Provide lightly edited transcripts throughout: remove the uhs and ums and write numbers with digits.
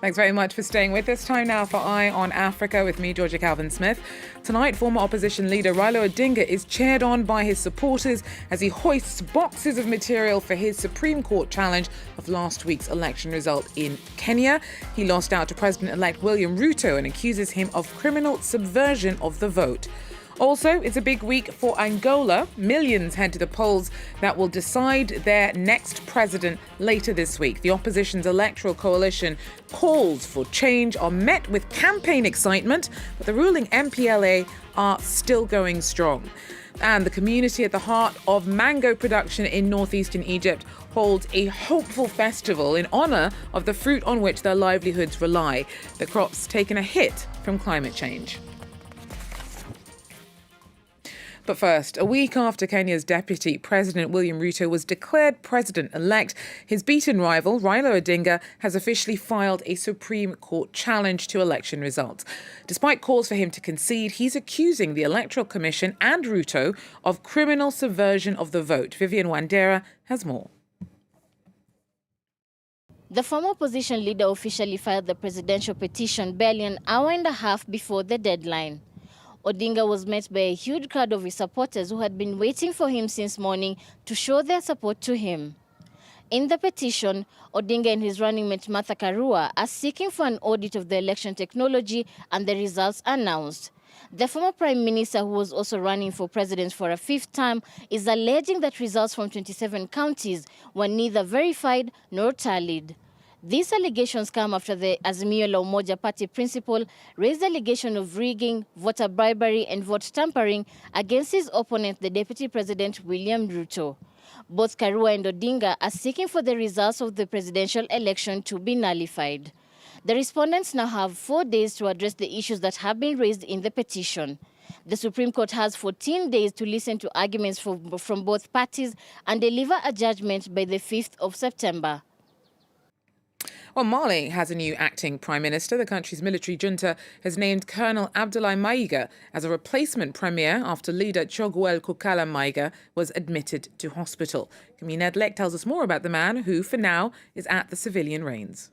Thanks very much for staying with us. Time now for Eye on Africa with me, Georgia Calvin-Smith. Tonight, former opposition leader Raila Odinga is cheered on by his supporters as he hoists boxes of material for his Supreme Court challenge of last week's election result in Kenya. He lost out to President-elect William Ruto and accuses him of criminal subversion of the vote. Also, it's a big week for Angola. Millions head to the polls that will decide their next president later this week. The opposition's electoral coalition calls for change are met with campaign excitement, but the ruling MPLA are still going strong. And the community at the heart of mango production in northeastern Egypt holds a hopeful festival in honour of the fruit on which their livelihoods rely. The crop's taken a hit from climate change. But first, a week after Kenya's Deputy President William Ruto was declared president-elect, his beaten rival, Raila Odinga, has officially filed a Supreme Court challenge to election results. Despite calls for him to concede, he's accusing the Electoral Commission and Ruto of criminal subversion of the vote. Vivian Wandera has more. The former opposition leader officially filed the presidential petition barely an hour and a half before the deadline. Odinga was met by a huge crowd of his supporters who had been waiting for him since morning to show their support to him. In the petition, Odinga and his running mate Martha Karua are seeking for an audit of the election technology and the results announced. The former Prime Minister, who was also running for president for a fifth time, is alleging that results from 27 counties were neither verified nor tallied. These allegations come after the Azimio la Umoja party principal raised the allegation of rigging, voter bribery and vote tampering against his opponent, the Deputy President William Ruto. Both Karua and Odinga are seeking for the results of the presidential election to be nullified. The respondents now have 4 days to address the issues that have been raised in the petition. The Supreme Court has 14 days to listen to arguments from both parties and deliver a judgment by the 5th of September. Well, Mali has a new acting prime minister. The country's military junta has named Colonel Abdoulaye Maïga as a replacement premier after leader Choguel Kokala Maïga was admitted to hospital. Camille Nedlek tells us more about the man who, for now, is at the civilian reins.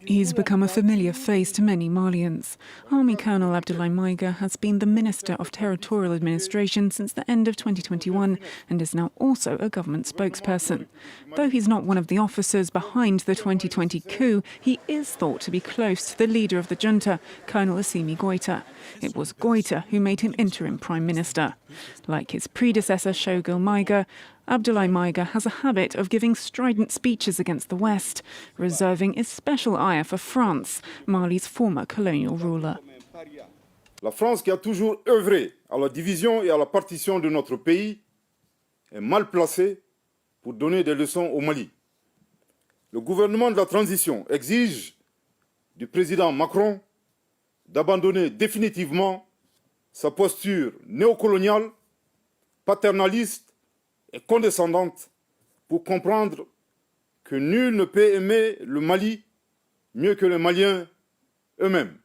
He's become a familiar face to many Malians. Army Colonel Abdoulaye Maïga has been the Minister of Territorial Administration since the end of 2021 and is now also a government spokesperson. Though he's not one of the officers behind the 2020 coup, he is thought to be close to the leader of the junta, Colonel Assimi Goïta. It was Goïta who made him interim Prime Minister. Like his predecessor, Choguel Maïga, Abdoulaye Maïga has a habit of giving strident speeches against the West, reserving a special ire for France, Mali's former colonial ruler. La France, qui a toujours œuvré à la division et à la partition de notre pays, est mal placée pour donner des leçons au Mali. Le gouvernement de la transition exige du président Macron d'abandonner définitivement sa posture néocoloniale, paternaliste et condescendante pour comprendre que nul ne peut aimer le Mali mieux que les Maliens eux-mêmes.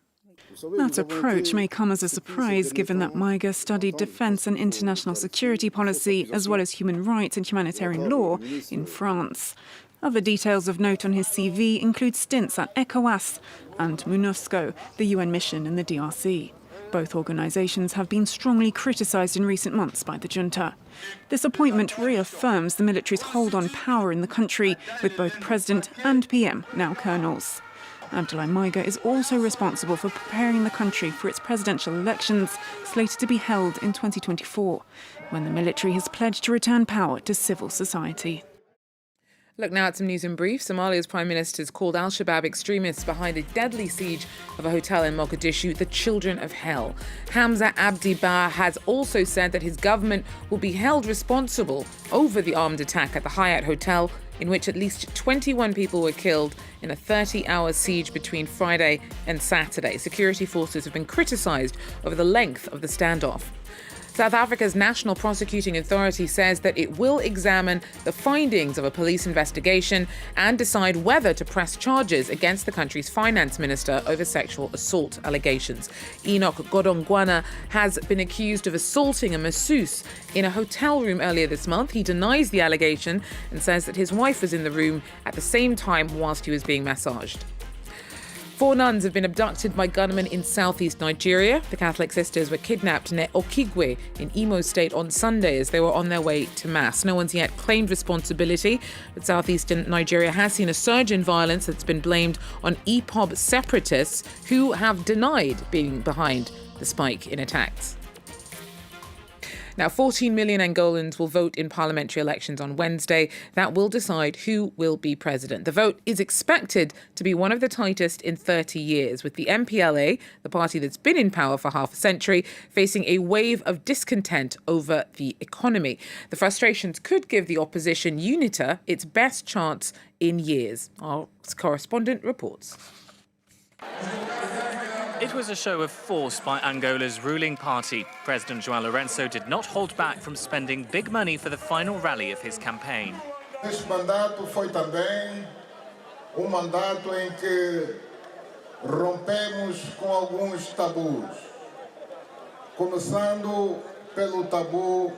That approach may come as a surprise given that Maïga studied defence and international security policy as well as human rights and humanitarian law in France. Other details of note on his CV include stints at ECOWAS and MONUSCO, the UN mission in the DRC. Both organisations have been strongly criticised in recent months by the junta. This appointment reaffirms the military's hold on power in the country, with both President and PM now colonels. Abdoulaye Maïga is also responsible for preparing the country for its presidential elections, slated to be held in 2024, when the military has pledged to return power to civil society. Look now at some news in brief. Somalia's Prime Minister has called al-Shabaab extremists behind a deadly siege of a hotel in Mogadishu the children of hell. Hamza Abdi Bah has also said that his government will be held responsible over the armed attack at the Hyatt Hotel, in which at least 21 people were killed in a 30-hour siege between Friday and Saturday. Security forces have been criticised over the length of the standoff. South Africa's National Prosecuting Authority says that it will examine the findings of a police investigation and decide whether to press charges against the country's finance minister over sexual assault allegations. Enoch Godongwana has been accused of assaulting a masseuse in a hotel room earlier this month. He denies the allegation and says that his wife was in the room at the same time whilst he was being massaged. 4 nuns have been abducted by gunmen in southeast Nigeria. The Catholic sisters were kidnapped near Okigwe in Imo State on Sunday as they were on their way to Mass. No one's yet claimed responsibility, but southeastern Nigeria has seen a surge in violence that's been blamed on IPOB separatists who have denied being behind the spike in attacks. Now, 14 million Angolans will vote in parliamentary elections on Wednesday. That will decide who will be president. The vote is expected to be one of the tightest in 30 years, with the MPLA, the party that's been in power for half a century, facing a wave of discontent over the economy. The frustrations could give the opposition UNITA its best chance in years. Our correspondent reports. It was a show of force by Angola's ruling party. President João Lourenço did not hold back from spending big money for the final rally of his campaign. Este mandato foi também mandato em que rompemos com alguns tabus, começando pelo tabu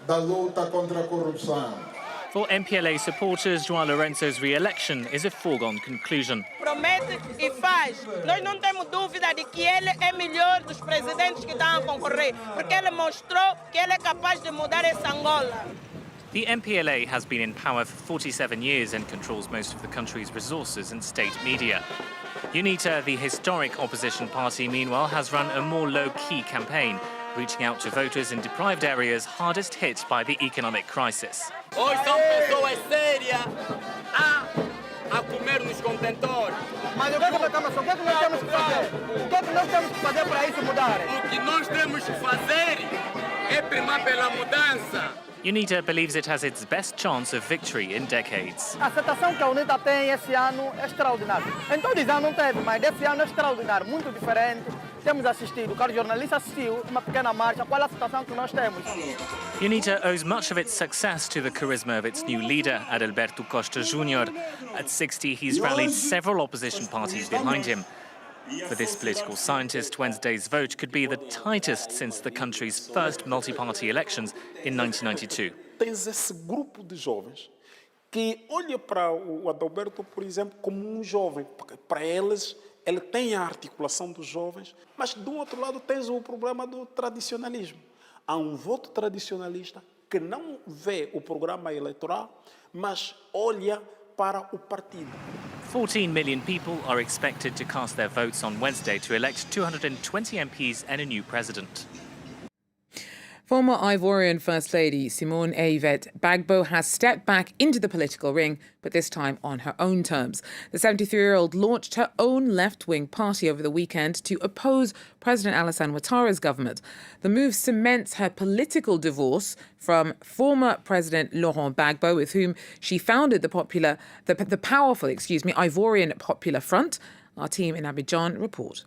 da luta contra a corrupção. For MPLA supporters, João Lourenço's re-election is a foregone conclusion. Promete e faz. Nós não temos dúvida de que ele é melhor dos presidentes que estão a concorrer, porque ele mostrou que ele é capaz de mudar essa Angola. The MPLA has been in power for 47 years and controls most of the country's resources and state media. UNITA, the historic opposition party, meanwhile, has run a more low-key campaign, reaching out to voters in deprived areas hardest hit by the economic crisis. Hoje são pessoas sérias a comer nos contentores. Mas o que nós temos que fazer? O que nós temos que fazer para isso mudar? O que nós temos que fazer é primar pela mudança. UNITA believes it has its best chance of victory in decades. A aceitação que a UNITA tem esse ano é extraordinária. Em todos os anos não teve, mas desse ano é extraordinário, muito diferente. Temos assistido, o cara jornalista assistiu uma pequena marcha. Qual é a aceitação que nós temos? UNITA owes much of its success to the charisma of its new leader, Adalberto Costa Jr. At 60, he's rallied several opposition parties behind him. For this political scientist, Wednesday's vote could be the tightest since the country's first multi-party elections in 1992. Tens esse grupo de jovens que olha para o Adalberto, por exemplo, como jovem, porque para eles ele tem a articulação dos jovens, mas do outro lado tens o problema do tradicionalismo. Há voto tradicionalista que não vê o programa eleitoral, mas olha para o partido. 14 million people are expected to cast their votes on Wednesday to elect 220 MPs and a new president. Former Ivorian First Lady Simone Yvette Gbagbo has stepped back into the political ring, but this time on her own terms. The 73-year-old launched her own left-wing party over the weekend to oppose President Alassane Ouattara's government. The move cements her political divorce from former President Laurent Gbagbo, with whom she founded the powerful Ivorian Popular Front. Our team in Abidjan report.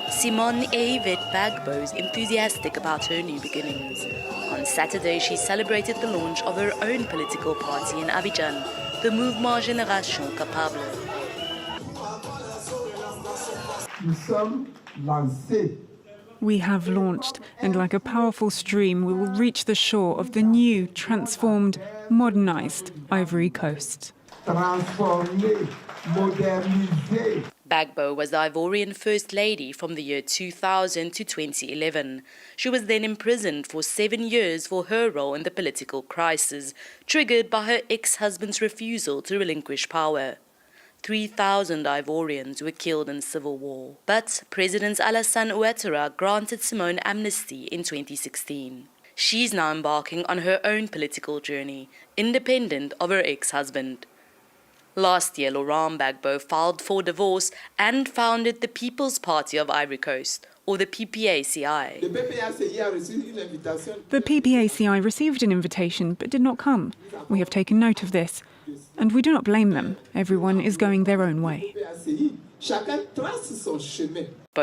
Simone Yvette Gbagbo is enthusiastic about her new beginnings. On Saturday, she celebrated the launch of her own political party in Abidjan, the Mouvement Génération Capable. We have launched, and like a powerful stream, we will reach the shore of the new, transformed, modernised Ivory Coast. Gbagbo was the Ivorian First Lady from the year 2000 to 2011. She was then imprisoned for 7 years for her role in the political crisis, triggered by her ex-husband's refusal to relinquish power. 3,000 Ivorians were killed in civil war. But President Alassane Ouattara granted Simone amnesty in 2016. She's now embarking on her own political journey, independent of her ex-husband. Last year, Laurent Gbagbo filed for divorce and founded the People's Party of Ivory Coast, or the PPACI. The PPACI received an invitation but did not come. We have taken note of this, and we do not blame them. Everyone is going their own way.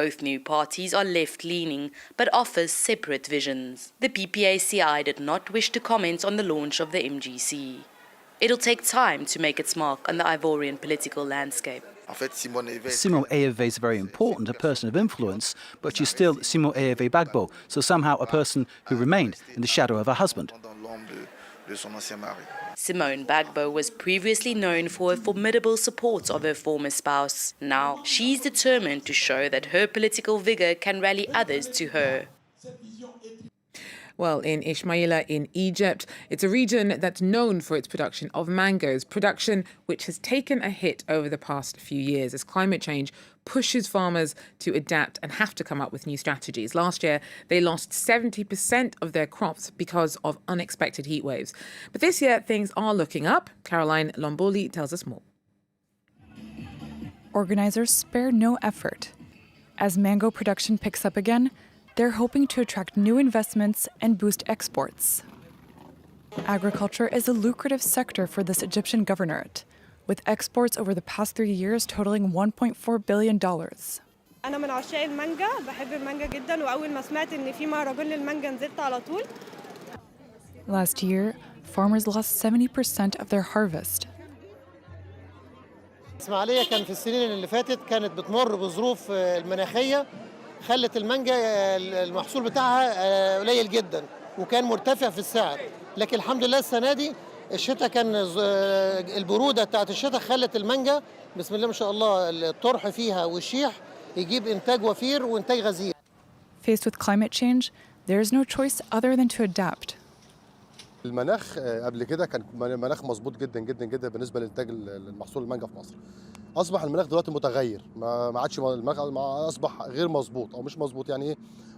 Both new parties are left-leaning, but offer separate visions. The PPACI did not wish to comment on the launch of the MGC. It'll take time to make its mark on the Ivorian political landscape. Simone Eyefe is very important, a person of influence, but she's still Simone Eyefe Bagbo, so somehow a person who remained in the shadow of her husband. Simone Bagbo was previously known for her formidable support of her former spouse. Now, she's determined to show that her political vigour can rally others to her. Well, in Ismaila in Egypt, it's a region that's known for its production of mangoes, production which has taken a hit over the past few years as climate change pushes farmers to adapt and have to come up with new strategies. Last year, they lost 70% of their crops because of unexpected heat waves. But this year, things are looking up. Caroline Lomboli tells us more. Organisers spare no effort. As mango production picks up again, they're hoping to attract new investments and boost exports. Agriculture is a lucrative sector for this Egyptian governorate, with exports over the past 3 years totaling $1.4 billion. أنا من عشاق المانجا، بحب المانجا جدا وأول ما سمعت إن في مهرجان للمانجا نزلت على طول. Last year, farmers lost 70% of their harvest. إسماعيلية كان في السنين اللي فاتت كانت بتمر بظروف المناخية خلت المانجا المحصول بتاعها قليل جدا وكان مرتفع في السعر، لكن الحمد لله السنة دي الشتاء كان البرودة بتاعت الشتاء خلت المانجا بسم الله ما شاء الله الطرح فيها والشيح يجيب إنتاج وفير وإنتاج غزير. Faced with climate change, there is no choice other than to adapt. المناخ قبل كده كان مناخ مظبوط جدا جدا جدا بالنسبه لانتاج المحصول المانجا في مصر. اصبح المناخ دلوقتي متغير، ما عادش المناخ اصبح غير مظبوط او مش مظبوط. يعني ايه؟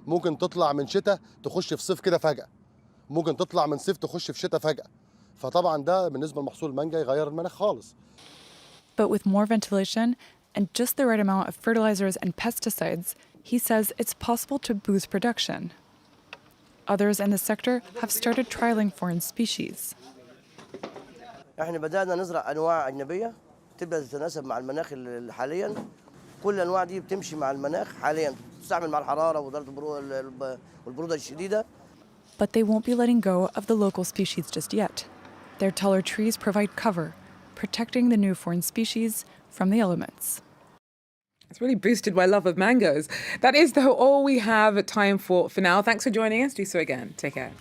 ممكن تطلع من شتاء تخش في صيف كده فجأة، ممكن تطلع من صيف تخش في شتاء فجأة. فطبعا ده بالنسبه لمحصول المانجا يغير المناخ خالص. But with more ventilation and just the right amount of fertilizers and pesticides, he says it's possible to boost production. Others in the sector have started trialing foreign species. احنا بدأنا نزرع انواع اجنبيه تبدا تتناسب مع المناخ حاليا. كل الانواع دي بتمشي مع المناخ حاليا، تستعمل مع الحراره ودرجه البروده الشديده. But they won't be letting go of the local species just yet. Their taller trees provide cover, protecting the new foreign species from the elements. It's really boosted my love of mangoes. That is, though, all we have time for now. Thanks for joining us. Do so again. Take care.